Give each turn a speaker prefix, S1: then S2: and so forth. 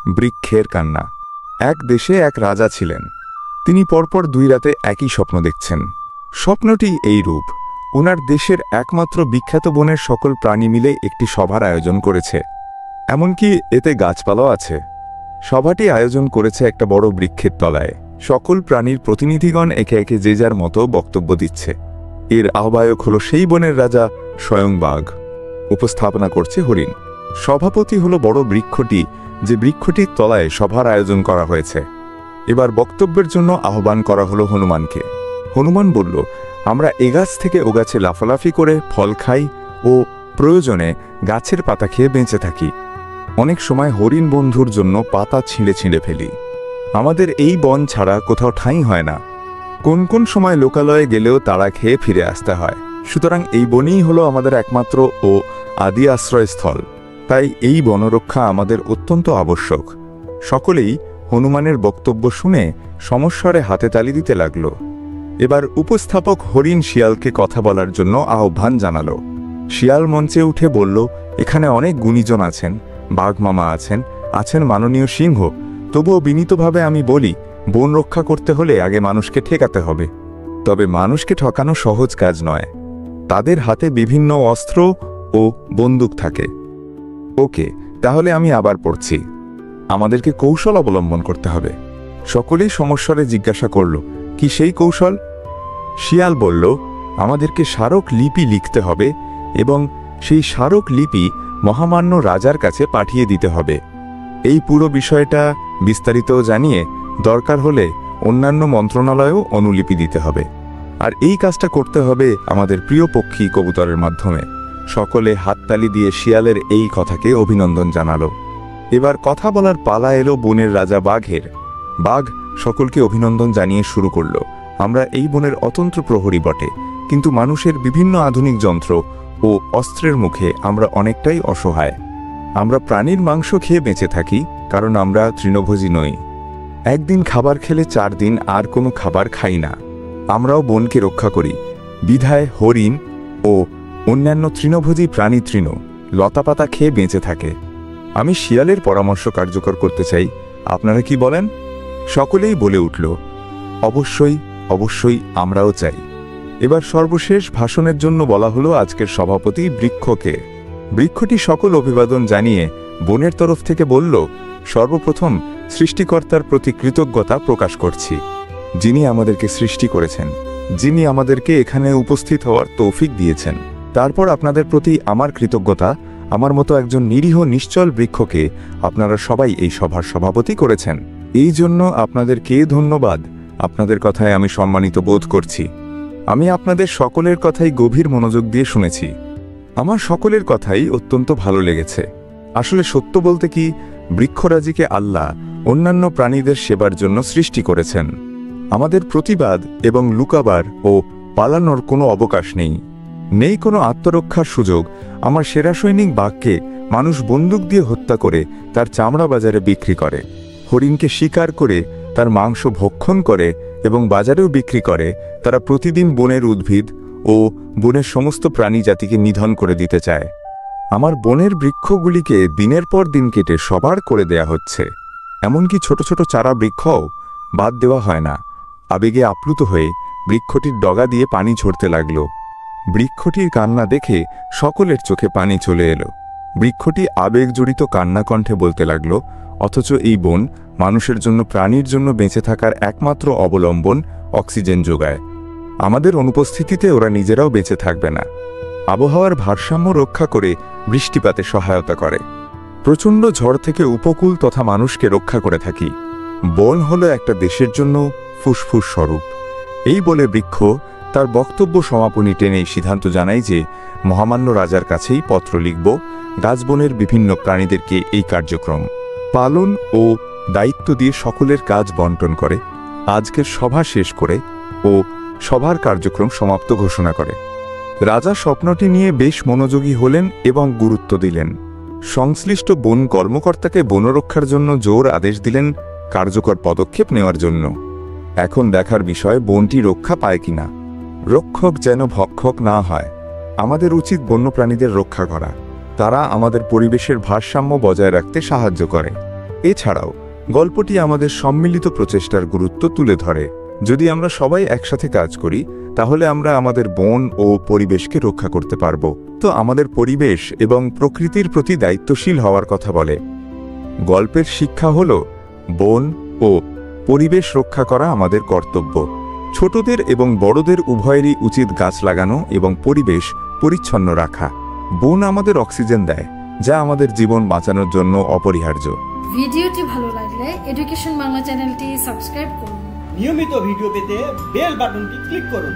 S1: বৃক্ষের কান্না। এক দেশে এক রাজা ছিলেন। তিনি পরপর 2 রাতে একই স্বপ্ন দেখছেন। স্বপ্নটি এই রূপ: ওনার দেশের একমাত্র বিখ্যাত বনের সকল প্রাণী মিলে একটি সভার আয়োজন করেছে, এমনকি এতে গাছপালাও আছে। সভাটি আয়োজন করেছে একটা বড় বৃক্ষের তলায়। সকল প্রাণীর প্রতিনিধিগণ একে একে যে যার মতো বক্তব্য দিচ্ছে। এর আহ্বায়ক হলো সেই বনের রাজা স্বয়ং বাঘ। উপস্থাপনা করছে হরিণ। সভাপতি হলো বড় বৃক্ষটি, যে বৃক্ষটির তলায় সভার আয়োজন করা হয়েছে। এবার বক্তব্যের জন্য আহ্বান করা হলো হনুমানকে। হনুমান বলল, আমরা এ গাছ থেকে ও গাছে লাফালাফি করে ফল খাই ও প্রয়োজনে গাছের পাতা খেয়ে বেঁচে থাকি। অনেক সময় হরিণ বন্ধুর জন্য পাতা ছিঁড়ে ছিঁড়ে ফেলি। আমাদের এই বন ছাড়া কোথাও ঠাঁই হয় না। কোন কোন সময় লোকালয়ে গেলেও তাড়া খেয়ে ফিরে আসতে হয়। সুতরাং এই বনই হলো আমাদের একমাত্র ও আদি আশ্রয়স্থল। তাই এই বনরক্ষা আমাদের অত্যন্ত আবশ্যক। সকলেই হনুমানের বক্তব্য শুনে সমস্বরে হাতে তালি দিতে লাগল। এবার উপস্থাপক হরিণ শিয়ালকে কথা বলার জন্য আহ্বান জানালো। শিয়াল মঞ্চে উঠে বলল, এখানে অনেক গুণীজন আছেন, বাঘ মামা আছেন মাননীয় সিংহ। তবুও বিনীতভাবে আমি বলি, বন রক্ষা করতে হলে আগে মানুষকে ঠেকাতে হবে। তবে মানুষকে ঠকানো সহজ কাজ নয়। তাদের হাতে বিভিন্ন অস্ত্র ও বন্দুক থাকে। ওকে, তাহলে আমি আবার পড়ছি। আমাদেরকে কৌশল অবলম্বন করতে হবে। সকলেই সমস্বরে জিজ্ঞাসা করল, কি সেই কৌশল? শিয়াল বলল, আমাদেরকে স্মারক লিপি লিখতে হবে এবং সেই স্মারক লিপি মহামান্য রাজার কাছে পাঠিয়ে দিতে হবে। এই পুরো বিষয়টা বিস্তারিত জানিয়ে দরকার হলে অন্যান্য মন্ত্রণালয়েও অনুলিপি দিতে হবে। আর এই কাজটা করতে হবে আমাদের প্রিয় পক্ষী কবুতরের মাধ্যমে। সকলে হাততালি দিয়ে শিয়ালের এই কথাকে অভিনন্দন জানালো। এবার কথা বলার পালা এলো বনের রাজা বাঘের। বাঘ সকলকে অভিনন্দন জানিয়ে শুরু করল, আমরা এই বনের অতন্ত্র প্রহরী বটে, কিন্তু মানুষের বিভিন্ন আধুনিক যন্ত্র ও অস্ত্রের মুখে আমরা অনেকটাই অসহায়। আমরা প্রাণীর মাংস খেয়ে বেঁচে থাকি, কারণ আমরা তৃণভোজী নই। একদিন খাবার খেলে 4 দিন আর কোনো খাবার খাই না। আমরাও বনকে রক্ষা করি, বিধায় হরিণ ও অন্যান্য তৃণভোজী প্রাণী লতাপাতা খেয়ে বেঁচে থাকে। আমি শিয়ালের পরামর্শ কার্যকর করতে চাই, আপনারা কি বলেন? সকলেই বলে উঠল, অবশ্যই অবশ্যই, আমরাও চাই। এবার সর্বশেষ ভাষণের জন্য বলা হলো আজকের সভাপতি বৃক্ষকে। বৃক্ষটি সকল অভিবাদন জানিয়ে বনের তরফ থেকে বলল, সর্বপ্রথম সৃষ্টিকর্তার প্রতি কৃতজ্ঞতা প্রকাশ করছি, যিনি আমাদেরকে সৃষ্টি করেছেন, যিনি আমাদেরকে এখানে উপস্থিত হওয়ার তৌফিক দিয়েছেন। তারপর আপনাদের প্রতি আমার কৃতজ্ঞতা, আমার মতো একজন নিরীহ নিশ্চল বৃক্ষকে আপনারা সবাই এই সভার সভাপতি করেছেন। এই জন্য আপনাদেরকে ধন্যবাদ। আপনাদের কথায় আমি সম্মানিত বোধ করছি। আমি আপনাদের সকলের কথাই গভীর মনোযোগ দিয়ে শুনেছি। আমার সকলের কথাই অত্যন্ত ভালো লেগেছে। আসলে সত্য বলতে কি, বৃক্ষরাজিকে আল্লাহ অন্যান্য প্রাণীদের সেবার জন্য সৃষ্টি করেছেন। আমাদের প্রতিবাদ এবং লুকাবার ও পালানোর কোনো অবকাশ নেই, নেই কোনো আত্মরক্ষার সুযোগ। আমার সেরা সৈনিক বাঘকে মানুষ বন্দুক দিয়ে হত্যা করে তার চামড়া বাজারে বিক্রি করে, হরিণকে শিকার করে তার মাংস ভক্ষণ করে এবং বাজারেও বিক্রি করে। তারা প্রতিদিন বনের উদ্ভিদ ও বনের সমস্ত প্রাণী জাতিকে নিধন করে দিতে চায়। আমার বনের বৃক্ষগুলিকে দিনের পর দিন কেটে সবার করে দেয়া হচ্ছে। এমনকি ছোট ছোট চারা বৃক্ষও বাদ দেওয়া হয় না। আবেগে আপ্লুত হয়ে বৃক্ষটির ডগা দিয়ে পানি ঝরতে লাগল। বৃক্ষটির কান্না দেখে সকলের চোখে পানি চলে এলো। বৃক্ষটি আবেগজড়িত কান্না কণ্ঠে বলতে লাগল, অথচ এই বন মানুষের জন্য, প্রাণীর জন্য বেঁচে থাকার একমাত্র অবলম্বন, অক্সিজেন যোগায়। আমাদের অনুপস্থিতিতে ওরা নিজেরাও বেঁচে থাকবে না। আবহাওয়ার ভারসাম্য রক্ষা করে বৃষ্টিপাতে সহায়তা করে। প্রচণ্ড ঝড় থেকে উপকূল তথা মানুষকে রক্ষা করে থাকি। বন হলো একটা দেশের জন্য ফুসফুস স্বরূপ। এই বলে বৃক্ষ তার বক্তব্য সমাপনী টেনে সিদ্ধান্ত জানায় যে মহামান্য রাজার কাছেই পত্র লিখব গাছবনের বিভিন্ন প্রাণীদেরকে এই কার্যক্রম পালন ও দায়িত্ব দিয়ে সকলের কাজ বন্টন করে। আজকের সভা শেষ করে ও সভার কার্যক্রম সমাপ্ত ঘোষণা করে। রাজা স্বপ্নটি নিয়ে বেশ মনোযোগী হলেন এবং গুরুত্ব দিলেন। সংশ্লিষ্ট বন কর্মকর্তাকে বনরক্ষার জন্য জোর আদেশ দিলেন কার্যকর পদক্ষেপ নেওয়ার জন্য। এখন দেখার বিষয় বনটি রক্ষা পায় কিনা। রক্ষক যেন ভক্ষক না হয়। আমাদের উচিত বন্যপ্রাণীদের রক্ষা করা। তারা আমাদের পরিবেশের ভারসাম্য বজায় রাখতে সাহায্য করে। এছাড়াও গল্পটি আমাদের সম্মিলিত প্রচেষ্টার গুরুত্ব তুলে ধরে। যদি আমরা সবাই একসাথে কাজ করি তাহলে আমরা আমাদের বন ও পরিবেশকে রক্ষা করতে পারব। তো আমাদের পরিবেশ এবং প্রকৃতির প্রতি দায়িত্বশীল হওয়ার কথা বলে। গল্পের শিক্ষা হল বন ও পরিবেশ রক্ষা করা আমাদের কর্তব্য। ছোটদের এবং বড়দের উভয়েরই উচিত গাছ লাগানো এবং পরিবেশ পরিচ্ছন্ন রাখা। বন আমাদের অক্সিজেন দেয়, যা আমাদের জীবন বাঁচানোর জন্য অপরিহার্য।
S2: ভিডিওটি ভালো লাগলে এডুকেশন বাংলা চ্যানেলটি সাবস্ক্রাইব করুন।
S3: নিয়মিত ভিডিও পেতে বেল বাটনটি ক্লিক করুন।